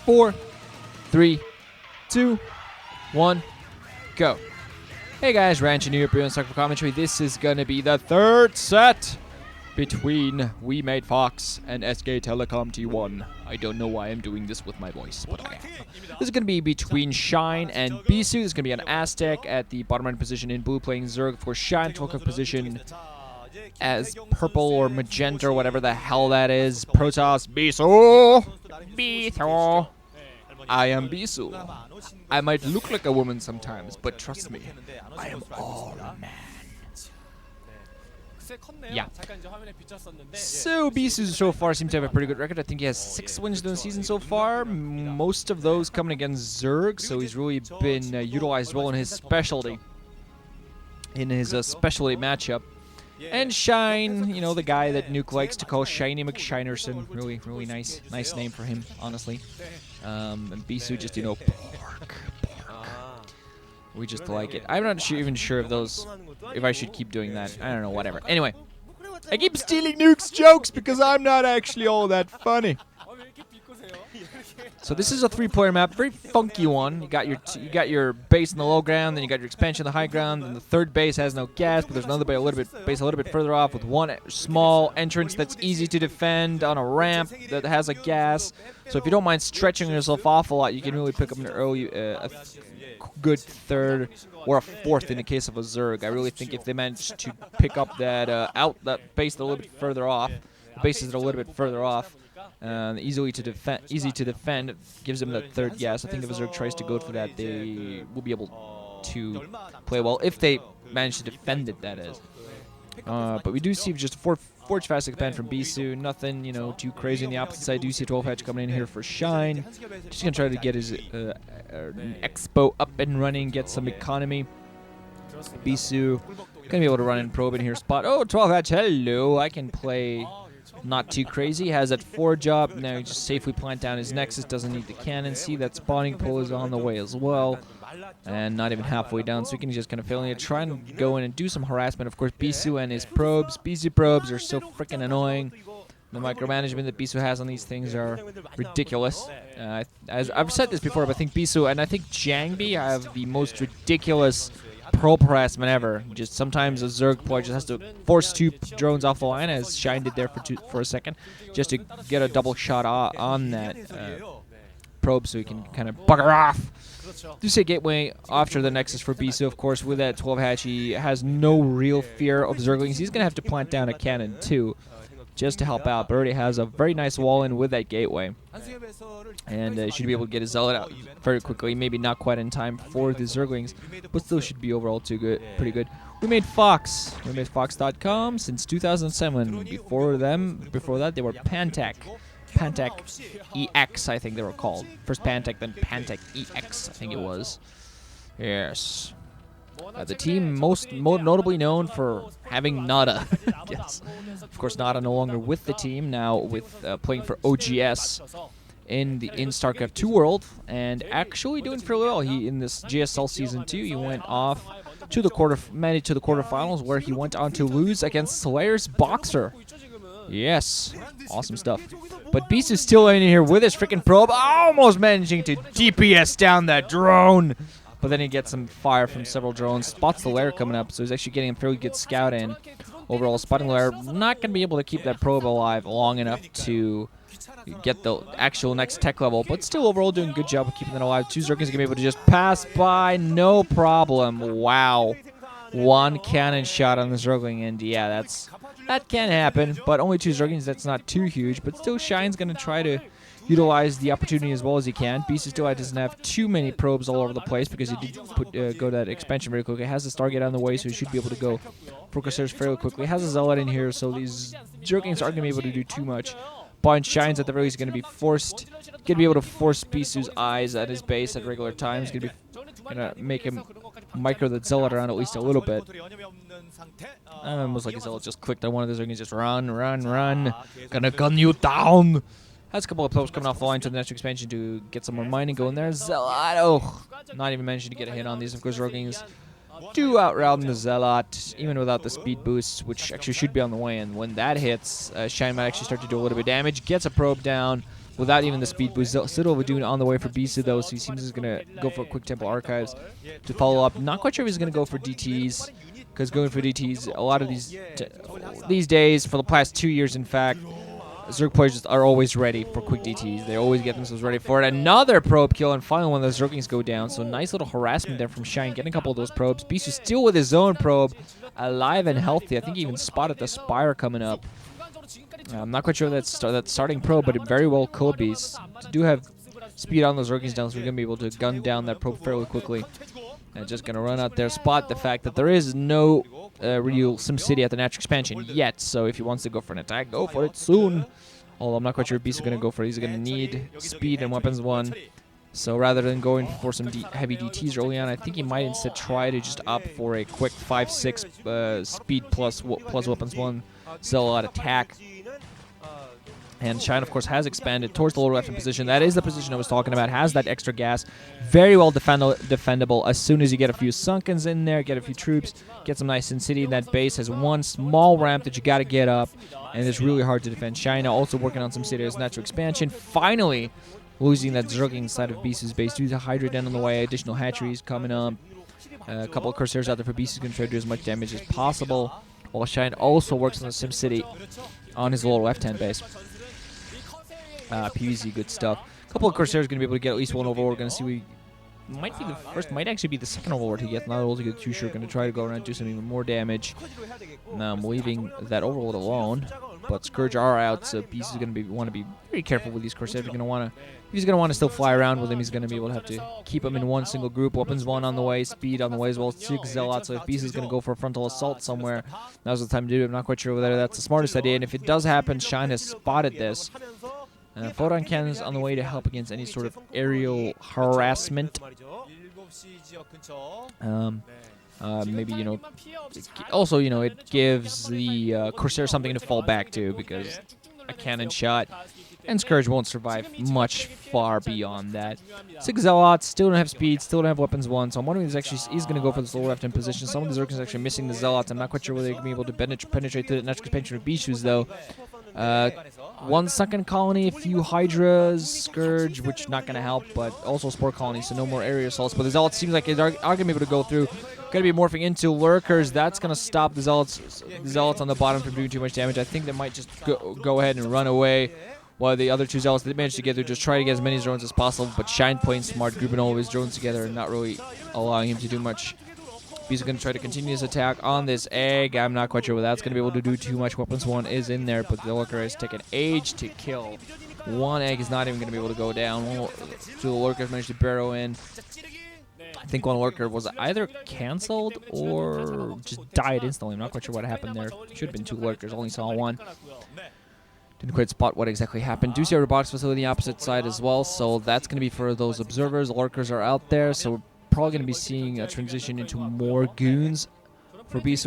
4, 3, 2, 1, go. Hey guys, Ranch and New York and StarCraft commentary. This is gonna be the third set between Wemade Fox and SKT1. I don't know why I'm doing this with my voice, but I am. This is gonna be between Shine and Bisu. This is gonna be an Aztec at the bottom right position in blue, playing Zerg for Shine. 12 position as purple or magenta or whatever the hell that is. Protoss, Bisu. Bisu. I am Bisu. I might look like a woman sometimes, but trust me, I am all man. Yeah. So Bisu so far seems to have a pretty good record. I think he has 6 wins in the season so far. Most of those coming against Zerg, so he's really been utilized well in his specialty. Matchup. And Shine, you know, the guy that Nuke likes to call Shiny McShinerson. Really nice name for him, honestly. And Bisu just, you know, pork. We just like it. I'm not even sure if I should keep doing that. I don't know, whatever. Anyway, I keep stealing Nuke's jokes because I'm not actually all that funny. So this is a 3-player map, very funky one. You got your base in the low ground, then you got your expansion in the high ground, and the third base has no gas, but there's another base a little bit further off with one small entrance that's easy to defend on a ramp that has a gas. So if you don't mind stretching yourself off a lot, you can really pick up an early, a good third or a fourth in the case of a Zerg. I really think if they manage to pick up that base that a little bit further off, the bases that are a little bit further off. Easy to defend, gives them that third gas. I think if a Zerg tries to go for that, they will be able to play well if they manage to defend it, that is. But we do see just a Forge Fast expand from Bisu. Nothing, you know, too crazy on the opposite side. Do see a 12 hatch coming in here for Shine. Just gonna try to get his Expo up and running, get some economy. Bisu gonna be able to run and probe in here. Spot. Oh, 12 hatch. Hello. I can play. Not too crazy. Has that forge up. Now he just safely plant down his Nexus. Doesn't need the cannon. See, that spawning pool is on the way as well. And not even halfway down. So he can just kind of fail in. Try and go in and do some harassment. Of course, Bisu and his probes. Bisu probes are so freaking annoying. The micromanagement that Bisu has on these things are ridiculous. As I've said this before, but I think Bisu and I think Jangbi have the most ridiculous probe harassment ever. Just sometimes a Zerg player just has to force 2 drones off the line, as Shine did there for a second, just to get a double shot on that probe so he can kind of bugger off. Do say gateway after the Nexus for Bisu, of course. With that 12 hatch, he has no real fear of Zerglings. He's going to have to plant down a cannon too, just to help out, but already has a very nice wall in with that gateway. And should be able to get his Zealot out very quickly. Maybe not quite in time for the Zerglings, but still should be overall pretty good. Wemade Fox, WemadeFox.com since 2007. Before that they were Pantec EX, I think they were called. First Pantec, then Pantec EX, I think it was. Yes. The team most notably known for having Nada. Yes. Of course, Nada no longer with the team, now with playing for OGS in StarCraft 2 world, and actually doing fairly well. He in this GSL season 2, he went off to made it to the quarterfinals, where he went on to lose against Slayer's Boxer. Yes, awesome stuff. But Beast is still in here with his freaking probe, almost managing to DPS down that drone. But then he gets some fire from several drones. Spots the lair coming up, so he's actually getting a fairly good scout in. Overall, spotting the lair, not going to be able to keep that probe alive long enough to get the actual next tech level, but still overall doing a good job of keeping it alive. 2 Zerglings going to be able to just pass by, no problem. Wow. 1 cannon shot on the Zergling, and yeah, that can happen, but only 2 Zerglings, that's not too huge, but still Shine's going to try to utilize the opportunity as well as he can. Beast still doesn't have too many probes all over the place because he did go to that expansion very quickly. Has the Stargate on the way, so he should be able to go for Corsairs fairly quickly. Has a Zealot in here, so these Zerglings aren't going to be able to do too much. But Shine's at the very least going to be able to force Bisu's eyes at his base at regular times. Going to make him micro the Zealot around at least a little bit. Almost like his Zealot just clicked on one of the Zerglings. Just run. Gonna gun you down. Has a couple of probes coming off the line to the next expansion to get some more mining going there. Zealot, oh, not even managing to get a hit on these. Of course, Zerglings do outround the Zealot, even without the speed boost, which actually should be on the way. And when that hits, Shine might actually start to do a little bit of damage. Gets a probe down. without even the speed boost. Sidle doing on the way for Bisu though, so he seems he's gonna go for quick tempo archives to follow up. Not quite sure if he's gonna go for DTs, because going for DTs, a lot of these days, for the past 2 years in fact, Zerg players are always ready for quick DTs. They always get themselves ready for it. Another probe kill, and finally one of the Zerglings go down. So nice little harassment there from Shine, getting a couple of those probes. Bisu still with his own probe, alive and healthy. I think he even spotted the Spire coming up. I'm not quite sure that's starting probe, but it very well could be. Do have speed on those Zerglings down, so we're going to be able to gun down that probe fairly quickly. And just going to run out there, spot the fact that there is no real SimCity at the natural expansion yet. So if he wants to go for an attack, go for it soon. Although I'm not quite sure if Bisu is going to go for it. He's going to need speed and weapons 1. So rather than going for some heavy DTs early on, I think he might instead try to just opt for a quick 5-6 speed plus weapons 1 Zealot attack. And Shine, of course, has expanded towards the lower left position. That is the position I was talking about. Has that extra gas. Very well defendable as soon as you get a few Sunkens in there, get a few troops, get some nice SimCity. That base has one small ramp that you got to get up, and it's really hard to defend. China also working on some serious natural expansion. Finally, losing that Zergling side of Bisu's base due to Hydra Den on the way. Additional hatcheries coming up. A couple of Corsairs out there for Bisu's going to try to do as much damage as possible, while Shine also works on the SimCity on his lower left-hand base. PvZ, good stuff. A couple of Corsairs going to be able to get at least one overlord. We're going to see we might be the first, might actually be the second overlord he gets. Not able to get too sure. Going to try to go around and do some even more damage. Now I'm leaving that overlord alone, but Scourge are out, so Beast is going to want to be very careful with these Corsairs. He's going to want to still fly around with him. He's going to be able to have to keep him in one single group. Weapons 1 on the way, speed on the way as well. 6 Zealots. So if Beast is going to go for a frontal assault somewhere, now's the time to do it. I'm not quite sure whether that's the smartest idea. And if it does happen, Shine has spotted this. Photon cannons on the way to help against any sort of aerial harassment. Maybe, you know, also, you know, it gives the Corsair something to fall back to, because a cannon shot and Scourge won't survive much far beyond that. 6 Zealots, still don't have speed, still don't have weapons 1, so I'm wondering if he's going to go for this lower left-hand position. Some of the Zerg is actually missing the Zealots. I'm not quite sure whether they're going to be able to penetrate through the natural expansion of Bisu's, though. 1 second colony, a few Hydras, Scourge, which not going to help, but also Spore colonies, so no more area assaults. But the Zealots seems like they are going to be able to go through. Going to be morphing into Lurkers. That's going to stop the Zealots on the bottom from doing too much damage. I think they might just go ahead and run away, while the other 2 Zealots that they managed to get through just try to get as many drones as possible. But Shine playing smart, grouping all of his drones together and not really allowing him to do much. He's going to try to continue his attack on this egg. I'm not quite sure what that's going to be able to do too much. Weapons 1 is in there, but the Lurker has taken age to kill. 1 egg is not even going to be able to go down. 2 Lurkers managed to burrow in. I think 1 Lurker was either cancelled or just died instantly. I'm not quite sure what happened there. Should have been 2 Lurkers. Only saw 1. Didn't quite spot what exactly happened. Do see a robotics facility on the opposite side as well, so that's going to be for those observers. The Lurkers are out there, so we're probably going to be seeing a transition into more goons for Bisu.